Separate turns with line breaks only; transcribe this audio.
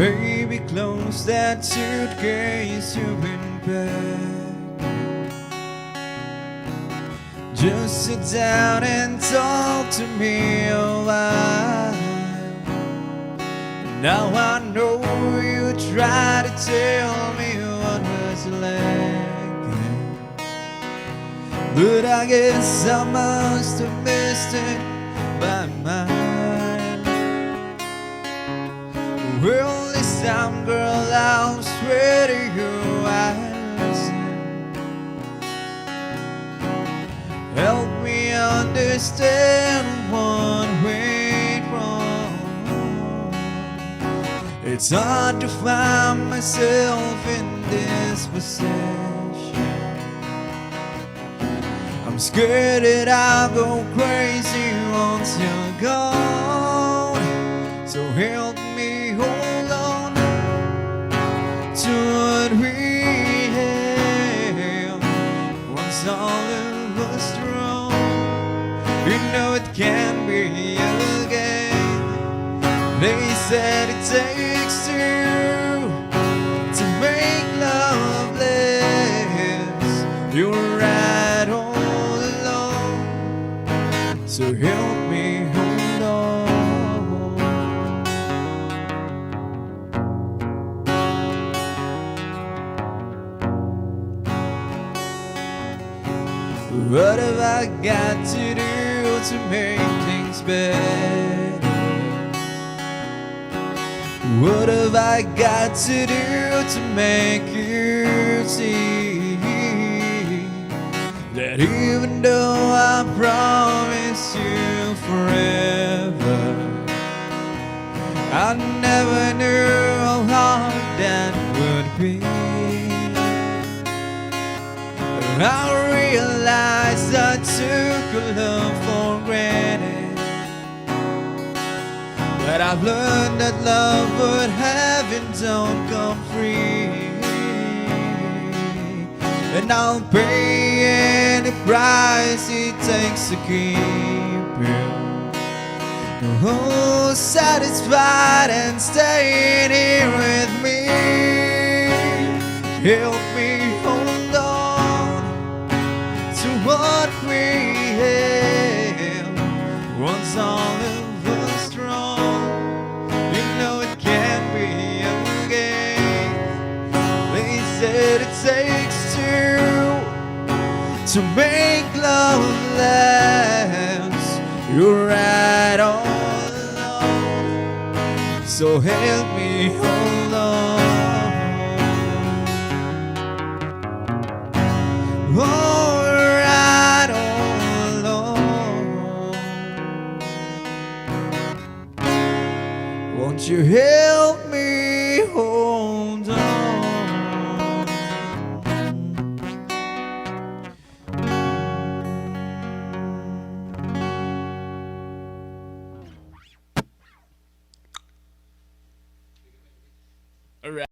Baby, close that suitcase, you've been back. Just sit down and talk to me a while. Now I know you try to tell me what was like, but I guess I must have missed it by mine. Well, this time, girl, I'll swear to you I'll listen. Help me understand what went wrong. It's hard to find myself in this possession. I'm scared that I'll go crazy once you're gone. So help me hold on to what we have once all of us strong. You know it can't be again. They said it takes two to make love last. You're right all along. So help me hold on. What have I got to do to make things better? What have I got to do to make you see that even though I promise you forever, I never knew how hard that would be. I realized I took your love for granted, but I've learned that love would have and don't come free. And I'll pay any price it takes to keep you satisfied and staying here with me. Help me hold on to what we have once all of us strong. You know it can't be again. They said it takes two to make love last. You're right all along. So help me hold on. All right all along. Won't you help